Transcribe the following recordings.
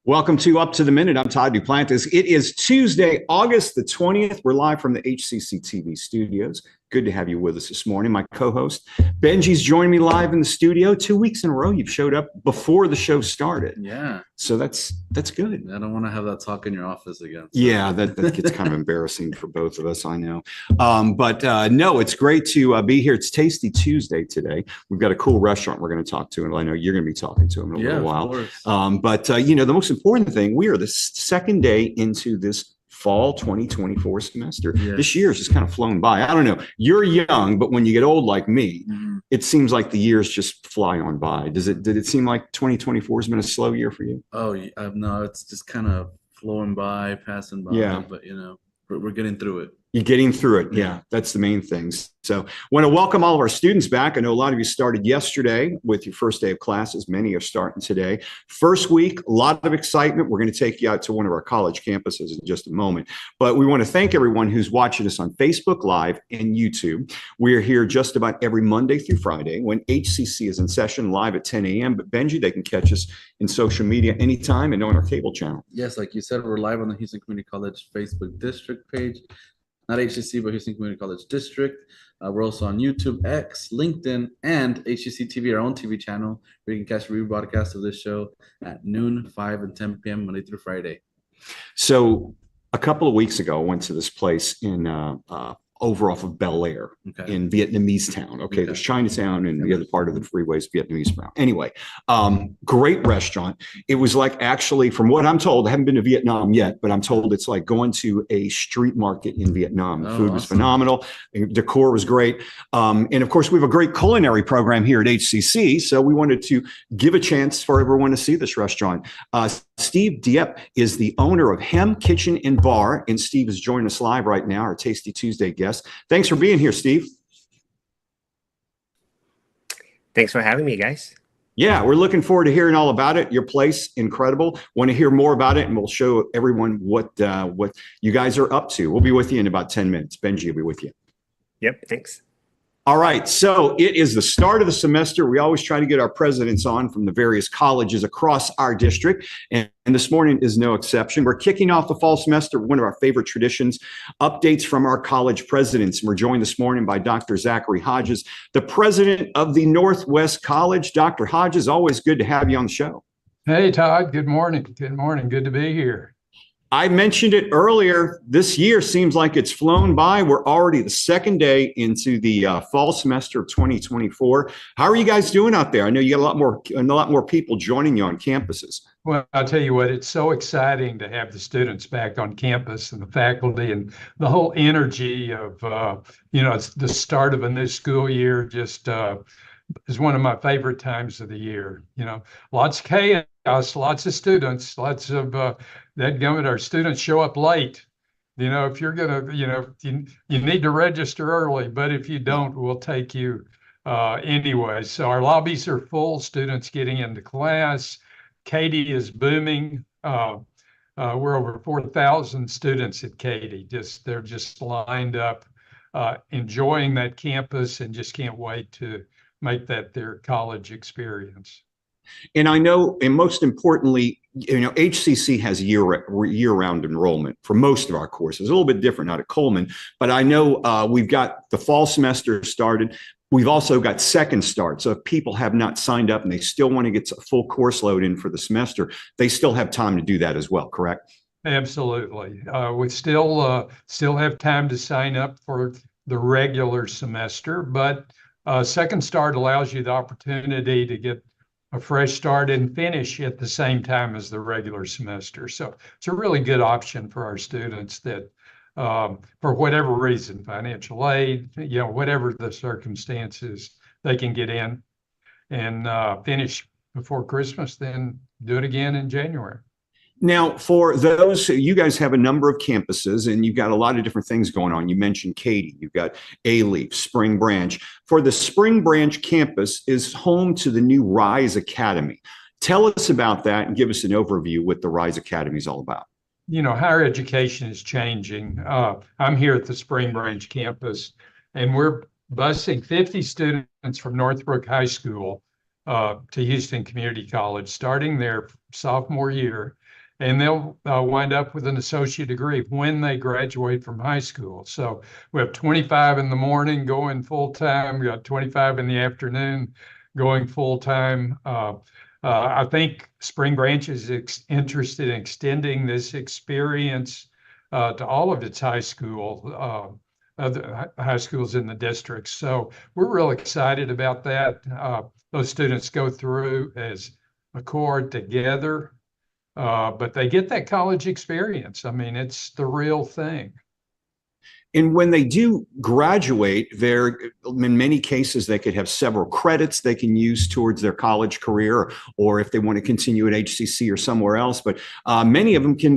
Welcome to Up to the Minute. I'm Todd Duplantis. It is Tuesday, August the 20th. We're live from the HCCTV studios. Good to have you with us this morning. My co-host Benji's joining me live in the studio. 2 weeks in a row, you've showed up before the show started. Yeah. So that's good. I don't want to have that talk in your office again. So. Yeah, that gets kind of embarrassing for both of us, I know. But no, it's great to be here. It's Tasty Tuesday today. We've got a cool restaurant we're going to talk to, and I know you're going to be talking to them in a little while. But the most important thing, we are the second day into this fall 2024 semester. Yes. This year has just kind of flown by. I don't know. You're young, but when you get old like me, it seems like the years just fly on by. Did it seem like 2024 has been a slow year for you? Oh, no, it's just kind of flowing by, passing by. Yeah. But, we're getting through it. You're getting through it. Yeah, that's the main thing. So want to welcome all of our students back. I know a lot of you started yesterday with your first day of classes. Many are starting today. First week, a lot of excitement. We're going to take you out to one of our college campuses in just a moment. But we want to thank everyone who's watching us on Facebook Live and YouTube. We're here just about every Monday through Friday when HCC is in session live at 10 a.m. But Benji, they can catch us in social media anytime and on our cable channel. Yes, like you said, we're live on the Houston Community College Facebook district page. Not HCC, but Houston Community College District. We're also on YouTube, X, LinkedIn, and HCC TV, our own TV channel, where you can catch a rebroadcast of this show at noon, 5, and 10 p.m. Monday through Friday. So a couple of weeks ago, I went to this place in over off of Bel Air in Vietnamese town. There's Chinatown and the other part of the freeway is Vietnamese town. Anyway, great restaurant. It was like, actually, from what I'm told, I haven't been to Vietnam yet, but I'm told it's like going to a street market in Vietnam. The food was phenomenal. The decor was great. And of course, we have a great culinary program here at HCC. So we wanted to give a chance for everyone to see this restaurant. Steve Diep is the owner of Hem Kitchen and Bar, and Steve is joining us live right now, our Tasty Tuesday guest. Thanks for being here, Steve. Thanks for having me, guys. Yeah, we're looking forward to hearing all about it. Your place, incredible. Want to hear more about it, and we'll show everyone what you guys are up to. We'll be with you in about 10 minutes. Benji will be with you. Yep, thanks. All right, so it is the start of the semester. We always try to get our presidents on from the various colleges across our district, and this morning is no exception. We're kicking off the fall semester, one of our favorite traditions, updates from our college presidents. And we're joined this morning by Dr. Zachary Hodges, the president of the Northwest College. Dr. Hodges, always good to have you on the show. Hey, Todd, good morning. Good morning. Good to be here. I mentioned it earlier. This year seems like it's flown by. We're already the second day into the fall semester of 2024. How are you guys doing out there? I know you got a lot more people joining you on campuses. Well, I'll tell you what, it's so exciting to have the students back on campus and the faculty and the whole energy of, it's the start of a new school year. Just is one of my favorite times of the year. Lots of chaos, lots of students, lots of our students show up late. If you're gonna, you need to register early, but if you don't, we'll take you anyway. So our lobbies are full, students getting into class. Katy is booming. We're over 4,000 students at Katy. They're just lined up, enjoying that campus and just can't wait to make that their college experience. And I know, and most importantly, HCC has year-round enrollment for most of our courses. A little bit different out at Coleman, but I know we've got the fall semester started. We've also got second start. So if people have not signed up and they still want to get a full course load in for the semester, they still have time to do that as well, correct? Absolutely. We still have time to sign up for the regular semester, but second start allows you the opportunity to get a fresh start and finish at the same time as the regular semester. So it's a really good option for our students that, for whatever reason, financial aid, whatever the circumstances, they can get in and finish before Christmas, then do it again in January. Now, for those, you guys have a number of campuses and you've got a lot of different things going on. You mentioned Katy, you've got A-Leaf, Spring Branch. For the Spring Branch campus is home to the new Rise Academy. Tell us about that and give us an overview what the Rise Academy is all about. Higher education is changing. I'm here at the Spring Branch campus, and we're busing 50 students from Northbrook High School to Houston Community College, starting their sophomore year. and they'll wind up with an associate degree when they graduate from high school. So we have 25 in the morning going full time. We got 25 in the afternoon going full time. I think Spring Branch is interested in extending this experience to all of its high school, other high schools in the district. So we're real excited about that. Those students go through as a cohort together, but they get that college experience. I mean, it's the real thing. And when they do graduate, in many cases, they could have several credits they can use towards their college career, or if they want to continue at HCC or somewhere else. But many of them can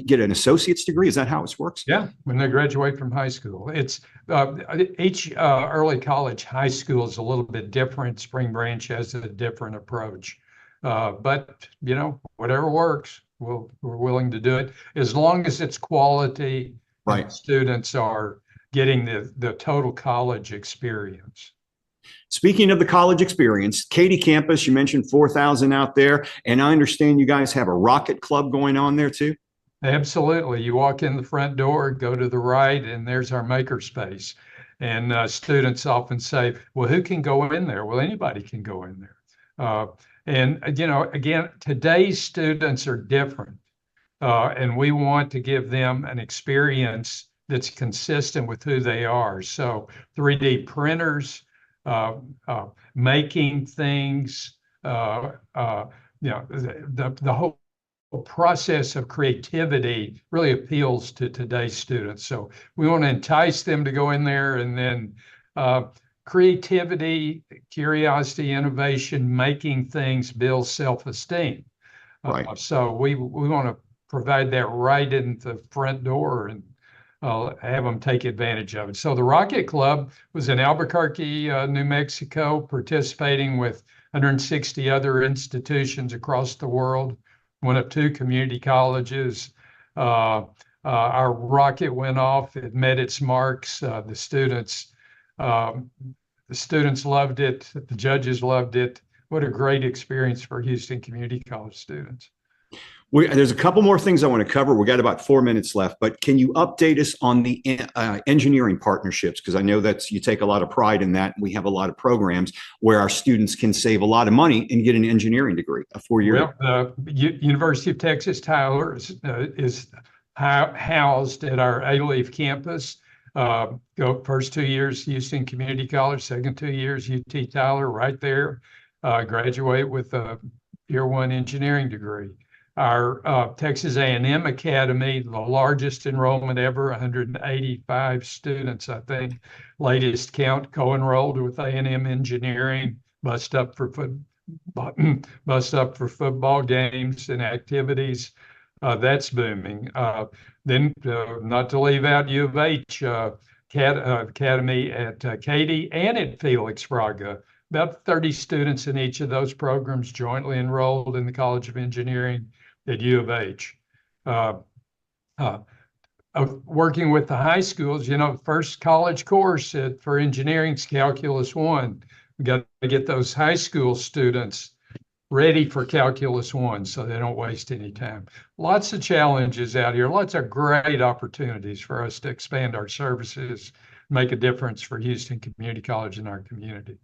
get an associate's degree. Is that how it works? Yeah, when they graduate from high school. It's each early college high school is a little bit different. Spring Branch has a different approach. But, you know, whatever works, we're willing to do it as long as it's quality. Right. Students are getting the total college experience. Speaking of the college experience, Katy campus, you mentioned 4,000 out there, and I understand you guys have a rocket club going on there too? Absolutely. You walk in the front door, go to the right, and there's our makerspace. And students often say, well, who can go in there? Well, anybody can go in there. And, you know, again, today's students are different. And we want to give them an experience that's consistent with who they are. So 3D printers, making things, you know, the whole process of creativity really appeals to today's students. So we want to entice them to go in there, and then creativity, curiosity, innovation, making things builds self-esteem. Right. So we want to provide that right in the front door and have them take advantage of it. So the Rocket Club was in Albuquerque, New Mexico, participating with 160 other institutions across the world, one of 2 community colleges. Our rocket went off, it met its marks. The students loved it, the judges loved it. What a great experience for Houston Community College students. There's a couple more things I want to cover. We got about 4 minutes left, but can you update us on the engineering partnerships? Because I know that you take a lot of pride in that. We have a lot of programs where our students can save a lot of money and get an engineering degree, a 4-year. Well, University of Texas Tyler is housed at our A-Leaf campus. Go first 2 years Houston Community College, second 2 years UT Tyler, right there. Graduate with a year 1 engineering degree. Our Texas A&M Academy, the largest enrollment ever, 185 students, I think. Latest count, co-enrolled with A&M Engineering, bust up for football games and activities. That's booming. Then, not to leave out U of H Academy at Katy and at Felix Fraga. About 30 students in each of those programs jointly enrolled in the College of Engineering at U of H. Working with the high schools, you know, first college course for engineering is Calculus 1. We got to get those high school students ready for Calculus 1 so they don't waste any time. Lots of challenges out here, lots of great opportunities for us to expand our services, make a difference for Houston Community College and our community.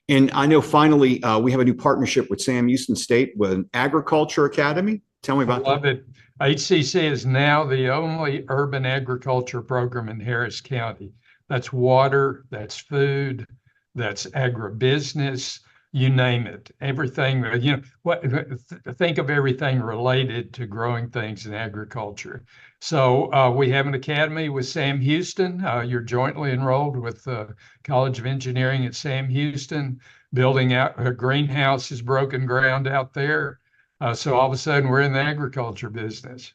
And I know finally we have a new partnership with Sam Houston State with an Agriculture Academy. Tell me about that. I love it. HCC is now the only urban agriculture program in Harris County. That's water, that's food, that's agribusiness, you name it. Everything, you know, think of everything related to growing things in agriculture. So we have an academy with Sam Houston. You're jointly enrolled with the College of Engineering at Sam Houston. Building out a greenhouse is broken ground out there. So all of a sudden we're in the agriculture business.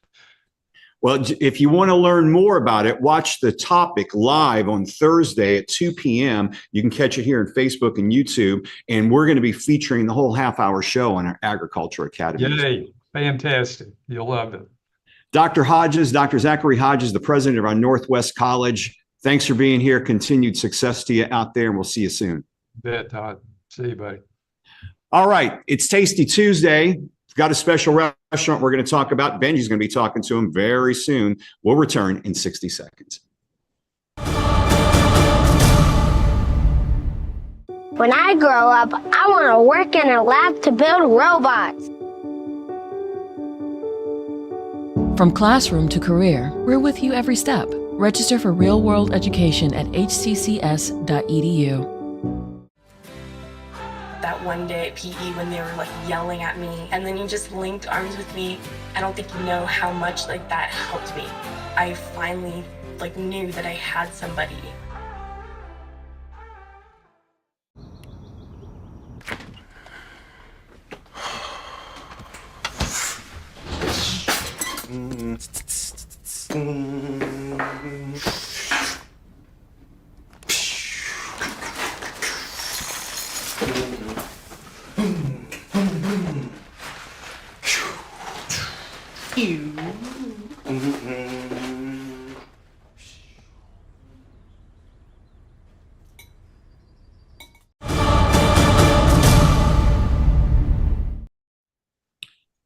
Well, if you want to learn more about it, watch the topic live on Thursday at 2 p.m. You can catch it here on Facebook and YouTube. And we're going to be featuring the whole half-hour show on our Agriculture Academy. Yay, fantastic. You'll love it. Dr. Hodges, Dr. Zachary Hodges, the president of our Northwest College. Thanks for being here. Continued success to you out there, and we'll see you soon. Bet, Todd. See you, buddy. All right. It's Tasty Tuesday. We've got a special restaurant we're going to talk about. Benji's going to be talking to him very soon. We'll return in 60 seconds. When I grow up, I want to work in a lab to build robots. From classroom to career, we're with you every step. Register for real-world education at hccs.edu. That one day at PE when they were like yelling at me and then you just linked arms with me, I don't think you know how much like that helped me. I finally like knew that I had somebody.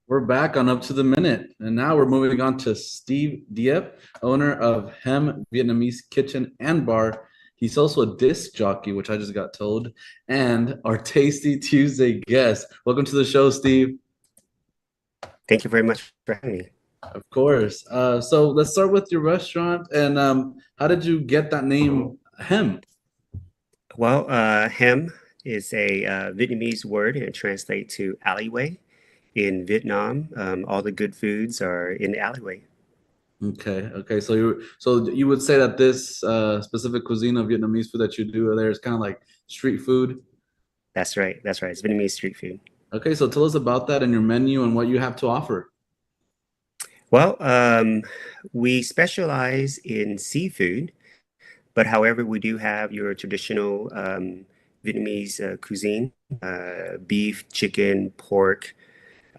We're back on Up to the Minute, and now we're moving on to Steve Diep, owner of Hem Vietnamese Kitchen and Bar. He's also a disc jockey, which I just got told, and our Tasty Tuesday guest. Welcome to the show, Steve. Thank you very much for having me. Of course. So let's start with your restaurant, and how did you get that name, Hem? Well, hem is a Vietnamese word, and it translates to alleyway. In Vietnam, all the good foods are in the alleyway. Okay. So you would say that this specific cuisine of Vietnamese food that you do there is kind of like street food? That's right. It's Vietnamese street food. Okay, so tell us about that and your menu and what you have to offer. Well, we specialize in seafood, but however, we do have your traditional Vietnamese cuisine, beef, chicken, pork,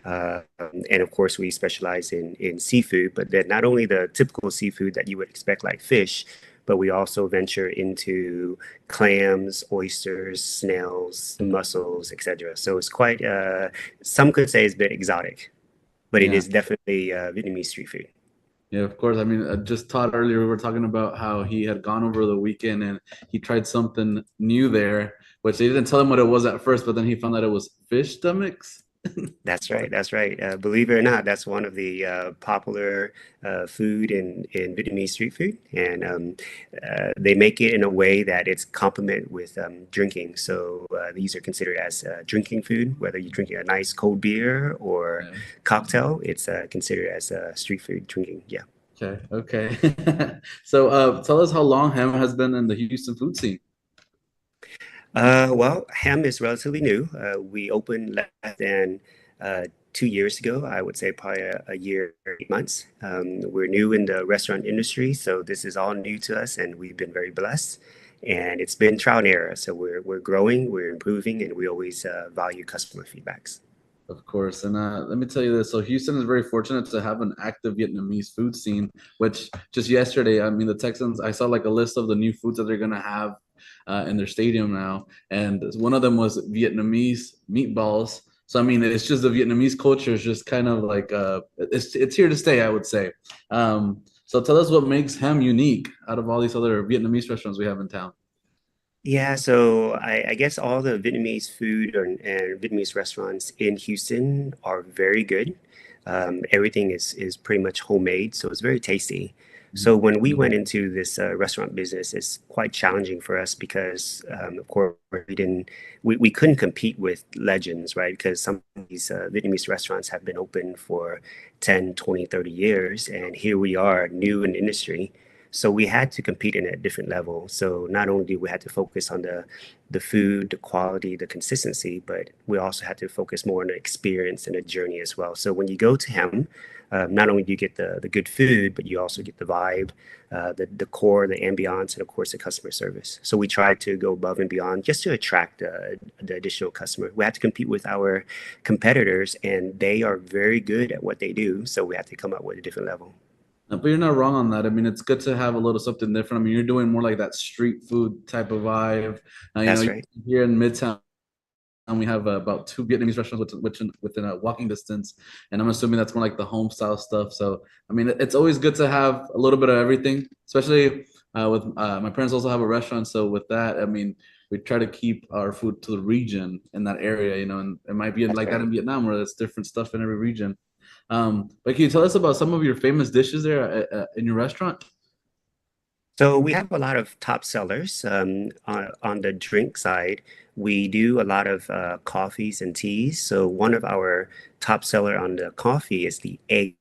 and of course, we specialize in seafood, but then not only the typical seafood that you would expect like fish, but we also venture into clams, oysters, snails, mussels, etc. So it's quite, some could say it's a bit exotic, but it is definitely Vietnamese street food. Yeah, of course. I mean, just Todd earlier, we were talking about how he had gone over the weekend and he tried something new there, which they didn't tell him what it was at first, but then he found out it was fish stomachs. That's right. Believe it or not, that's one of the popular food in Vietnamese street food, and they make it in a way that it's complement with drinking. So these are considered as drinking food, whether you're drinking a nice cold beer or cocktail. It's considered as street food drinking. Yeah. Okay. So tell us how long Ham has been in the Houston food scene. Well, Ham is relatively new. We opened less than 2 years ago. I would say probably a year, 8 months. We're new in the restaurant industry, so this is all new to us, and we've been very blessed. And it's been trial and error. So we're growing, we're improving, and we always value customer feedbacks. Of course. And let me tell you this. So Houston is very fortunate to have an active Vietnamese food scene, which just yesterday, I mean, the Texans, I saw like a list of the new foods that they're going to have in their stadium now. And one of them was Vietnamese meatballs. So, I mean, it's just the Vietnamese culture is just kind of like, it's here to stay, I would say. So tell us what makes Ham unique out of all these other Vietnamese restaurants we have in town. Yeah, so I guess all the Vietnamese food and Vietnamese restaurants in Houston are very good. Everything is pretty much homemade, so it's very tasty. So when we went into this restaurant business, it's quite challenging for us because, of course, we couldn't compete with legends, right? Because some of these Vietnamese restaurants have been open for 10, 20, 30 years, and here we are, new in the industry. So we had to compete in a different level. So not only did we have to focus on the food, the quality, the consistency, but we also had to focus more on the experience and the journey as well. So when you go to Ham, not only do you get the good food, but you also get the vibe, the core, the ambiance, and of course the customer service. So we tried to go above and beyond just to attract the additional customer. We had to compete with our competitors, and they are very good at what they do. So we had to come up with a different level. But you're not wrong on that. I mean, it's good to have a little something different. I mean, you're doing more like that street food type of vibe. That's right. Here in Midtown, we have about 2 Vietnamese restaurants within a walking distance, and I'm assuming that's more like the home style stuff. So I mean, it's always good to have a little bit of everything, especially with my parents also have a restaurant. So with that, I mean, we try to keep our food to the region in that area, and it might be like that in Vietnam where there's different stuff in every region. But can you tell us about some of your famous dishes there in your restaurant? So we have a lot of top sellers. On the drink side, we do a lot of coffees and teas. So one of our top seller on the coffee is the egg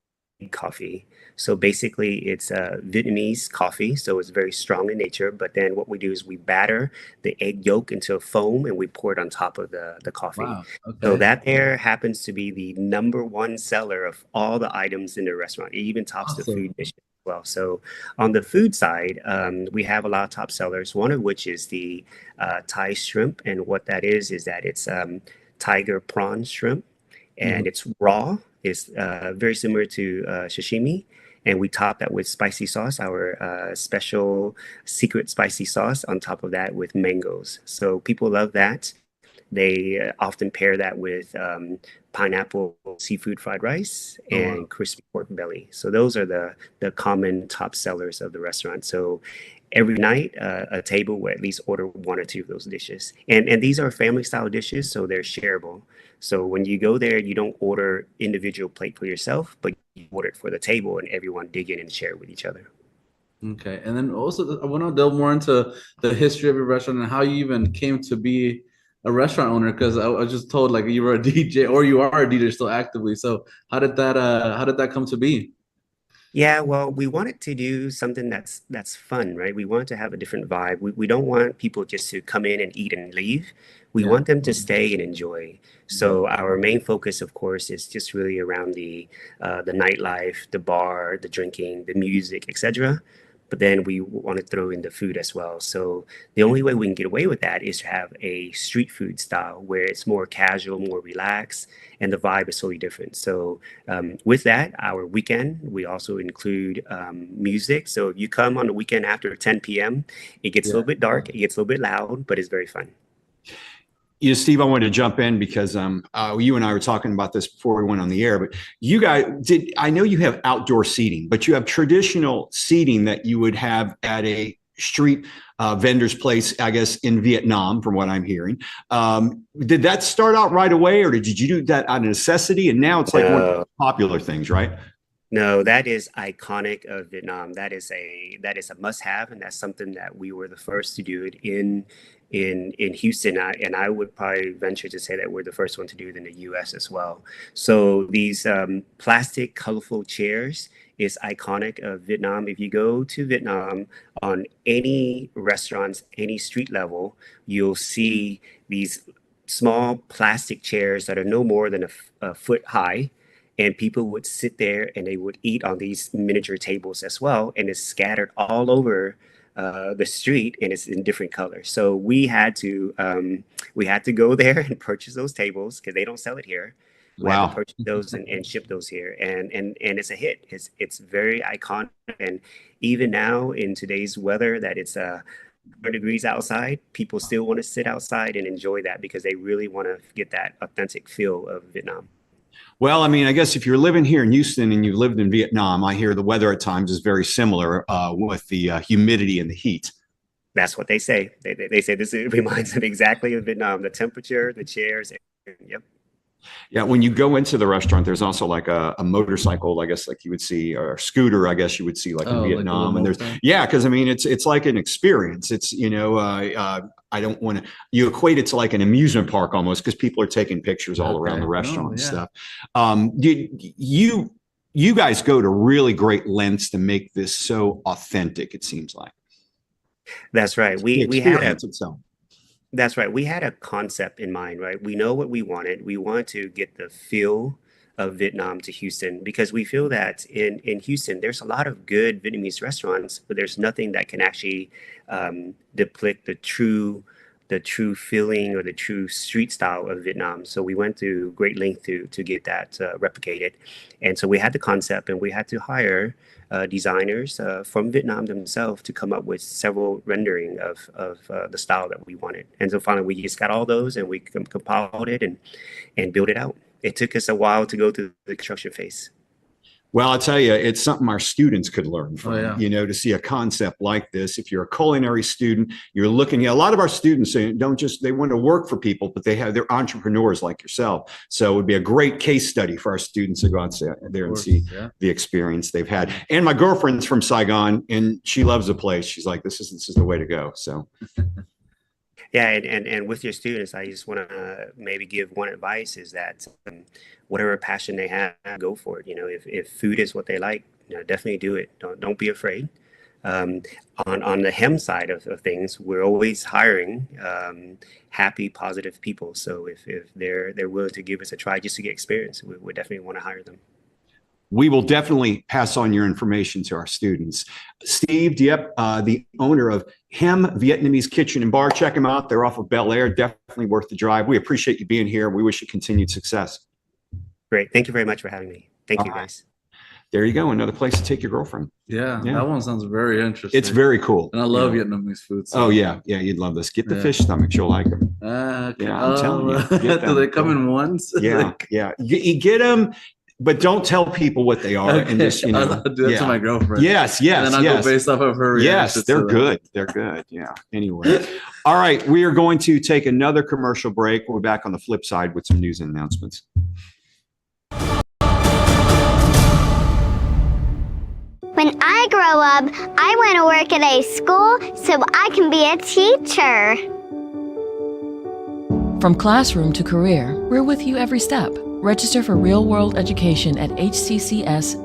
coffee. So basically it's a Vietnamese coffee. So it's very strong in nature. But then what we do is we batter the egg yolk into a foam and we pour it on top of the coffee. Wow. Okay. So that there happens to be the #1 seller of all the items in the restaurant. It even tops the food dishes. Well, so on the food side, we have a lot of top sellers, one of which is the Thai shrimp. And what that is that it's tiger prawn shrimp, and it's raw. It's very similar to sashimi. And we top that with spicy sauce, our special secret spicy sauce on top of that with mangoes. So people love that. They often pair that with pineapple seafood fried rice and crispy pork belly. So those are the common top sellers of the restaurant. So every night, a table will at least order 1 or 2 of those dishes. And these are family style dishes, so they're shareable. So when you go there, you don't order individual plate for yourself, but you order it for the table and everyone dig in and share with each other. Okay. And then also I want to delve more into the history of your restaurant and how you even came to be a restaurant owner, because I was just told like you were a DJ, or you are a DJ still actively. So how did that come to be? Yeah, well, we wanted to do something that's fun, right? We wanted to have a different vibe. We don't want people just to come in and eat and leave. We want them to stay and enjoy. So our main focus, of course, is just really around the nightlife, the bar, the drinking, the music, etc. But then we want to throw in the food as well. So the only way we can get away with that is to have a street food style where it's more casual, more relaxed, and the vibe is totally different. So with that, our weekend, we also include music. So if you come on the weekend after 10 p.m., it gets a little bit dark, it gets a little bit loud, but it's very fun. Steve, I wanted to jump in because you and I were talking about this before we went on the air, but you guys I know you have outdoor seating, but you have traditional seating that you would have at a street vendor's place, I guess, in Vietnam, from what I'm hearing. Did that start out right away, or did you do that out of necessity? And now it's like one of the popular things, right? No, that is iconic of Vietnam. That is a must-have, and that's something that we were the first to do it in Houston. And I would probably venture to say that we're the first one to do it in the U.S. as well. So these plastic, colorful chairs is iconic of Vietnam. If you go to Vietnam on any restaurants, any street level, you'll see these small plastic chairs that are no more than a foot high. And people would sit there and they would eat on these miniature tables as well. And it's scattered all over the street, and it's in different colors. So we had to go there and purchase those tables because they don't sell it here. We had to purchase those and ship those here. And it's a hit. It's very iconic. And even now in today's weather that it's 100 degrees outside, people still want to sit outside and enjoy that because they really want to get that authentic feel of Vietnam. Well, I mean, I guess if you're living here in Houston and you lived in Vietnam, I hear the weather at times is very similar with the humidity and the heat. That's what they say. They say this reminds them exactly of Vietnam, the temperature, the chairs. Yep. Yeah, when you go into the restaurant, there's also like a motorcycle, I guess, like you would see, or a scooter, I guess you would see like in Vietnam. Like, and there's, because I mean, it's like an experience. It's, I don't want to, you equate it to like an amusement park almost because people are taking pictures all around the restaurant and stuff. You guys go to really great lengths to make this so authentic, it seems like. That's right. We had itself. That's right. We had a concept in mind, right? We know what we wanted. We wanted to get the feel of Vietnam to Houston because we feel that in Houston, there's a lot of good Vietnamese restaurants, but there's nothing that can actually depict the true the true feeling or the true street style of Vietnam. So we went to great length to get that replicated. And so we had the concept, and we had to hire designers from Vietnam themselves to come up with several rendering of the style that we wanted. And so finally we just got all those, and we compiled it and built it out. It took us a while to go through the construction phase. Well, I'll tell you, it's something our students could learn from, Oh, yeah. you know, to see a concept like this. If you're a culinary student, you're looking at a lot of our students they want to work for people, but they're entrepreneurs like yourself. So it would be a great case study for our students to go out there and see the experience they've had. And my girlfriend's from Saigon, and she loves the place. She's like, this is the way to go. So. Yeah, and with your students, I just want to maybe give one advice is that whatever passion they have, go for it. You know, if food is what they like, you know, definitely do it. Don't be afraid. On the hem side of things, we're always hiring happy, positive people. So if they're willing to give us a try just to get experience, we definitely want to hire them. We will definitely pass on your information to our students. Steve Diep, the owner of Hem Vietnamese Kitchen and Bar. Check them out. They're off of Bel Air. Definitely worth the drive. We appreciate you being here. We wish you continued success. Great. Thank you very much for having me. Thank you, guys. There you go. Another place to take your girlfriend. Yeah, that one sounds very interesting. It's very cool. And I love Vietnamese food. So. Oh, yeah. Yeah, you'd love this. Get the fish stomachs. You'll like them. Okay. Yeah, I'm telling you. Do they come in ones? Yeah, yeah. You get them. But don't tell people what they are, and just I'll do that to my girlfriend. Yes, and then I'll go based off of her reaction. Yes, they're good. They're good. Yeah. Anyway, all right, we are going to take another commercial break. We're back on the flip side with some news and announcements. When I grow up, I want to work at a school so I can be a teacher. From classroom to career, we're with you every step. Register for real-world education at hccs.edu.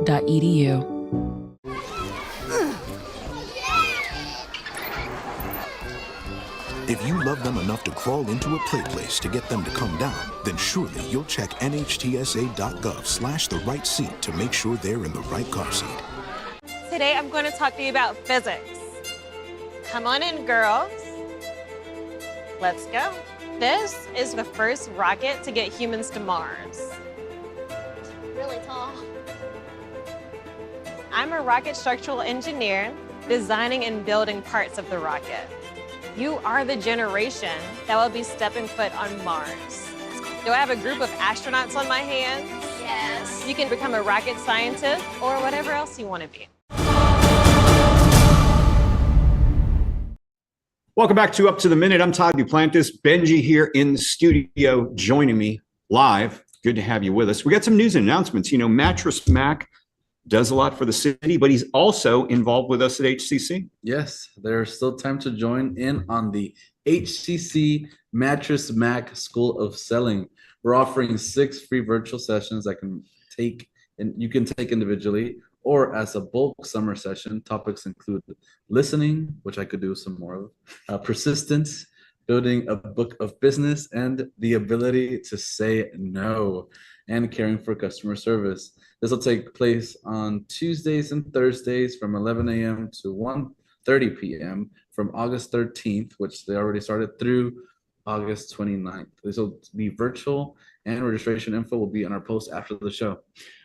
If you love them enough to crawl into a play place to get them to come down, then surely you'll check nhtsa.gov/the right seat to make sure they're in the right car seat. Today I'm going to talk to you about physics. Come on in, girls. Let's go. This is the first rocket to get humans to Mars. Really tall. I'm a rocket structural engineer, designing and building parts of the rocket. You are the generation that will be stepping foot on Mars. Do I have a group of astronauts on my hands? Yes. You can become a rocket scientist or whatever else you want to be. Welcome back to Up to the Minute. I'm Todd Duplantis. Benji here in the studio joining me live. Good to have you with us. We got some news and announcements. You know, Mattress Mack does a lot for the city, but he's also involved with us at HCC. Yes, there's still time to join in on the HCC Mattress Mack School of Selling. We're offering 6 free virtual sessions that you can take individually or as a bulk summer session. Topics include listening, which I could do some more of, persistence, building a book of business, and the ability to say no, and caring for customer service. This will take place on Tuesdays and Thursdays from 11 a.m. to 1:30 p.m. from August 13th, which they already started, through August 29th. This will be virtual, and registration info will be on our post after the show.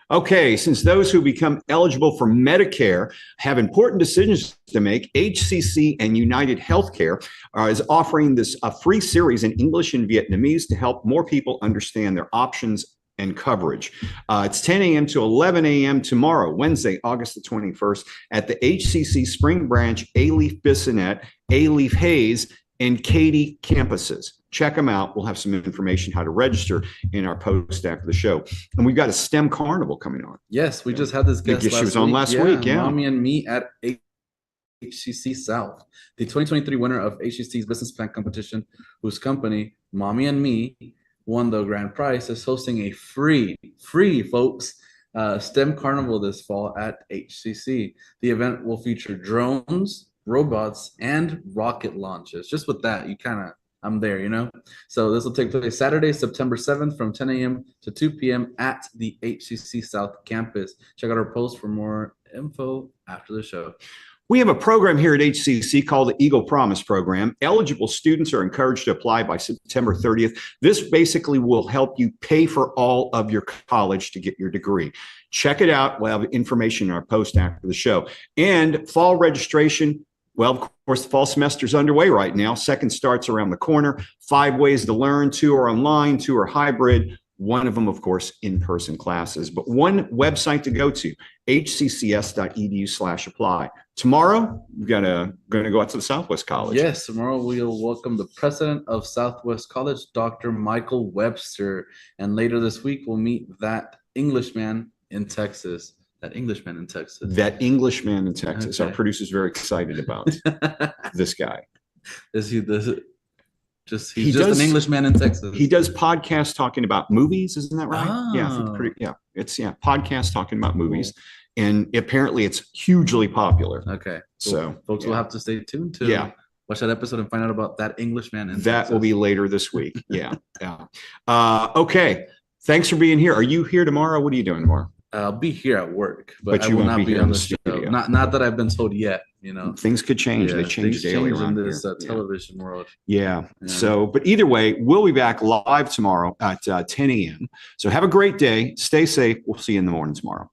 Okay, since those who become eligible for Medicare have important decisions to make, HCC and United Healthcare is offering this a free series in English and Vietnamese to help more people understand their options and coverage. It's 10 a.m. to 11 a.m. tomorrow, Wednesday, August the 21st, at the HCC Spring Branch, A-Leaf Bissonnette, A-Leaf Hayes, and Katy campuses. Check them out. We'll have some information how to register in our post after the show. And we've got a STEM Carnival coming on. Yes, we just had this guest She was on last week, yeah. Mommy and Me at HCC South. The 2023 winner of HCC's Business Plan Competition, whose company, Mommy and Me, won the grand prize, is hosting a free folks, STEM Carnival this fall at HCC. The event will feature drones, robots, and rocket launches. Just with that, I'm there, you know? So this will take place Saturday, September 7th from 10 a.m. to 2 p.m. at the HCC South campus. Check out our post for more info after the show. We have a program here at HCC called the Eagle Promise Program. Eligible students are encouraged to apply by September 30th. This basically will help you pay for all of your college to get your degree. Check it out. We'll have information in our post after the show. And fall registration, well, of course, the fall semester is underway right now. Second starts around the corner. 5 ways to learn. 2 are online, 2 are hybrid. One of them, of course, in-person classes. But one website to go to, hccs.edu/apply. Tomorrow, we're gonna go out to the Southwest College. Yes, tomorrow we'll welcome the president of Southwest College, Dr. Michael Webster. And later this week, we'll meet that Englishman in Texas. That Englishman in Texas. Okay. Our producer's very excited about this guy. He's just an Englishman in Texas. He does podcasts talking about movies, isn't that right? Oh. Yeah, it's podcasts talking about movies, and apparently it's hugely popular. Okay, so folks will have to stay tuned to watch that episode and find out about that Englishman in Texas. That will be later this week. Yeah. Okay, thanks for being here. Are you here tomorrow? What are you doing tomorrow? I'll be here at work, but you I will won't not be be here on in the the show. studio. Not that I've been told yet. You know, things could change. They change daily around in this here. television world. Yeah. So, but either way, we'll be back live tomorrow at 10 a.m. So have a great day. Stay safe. We'll see you in the morning tomorrow.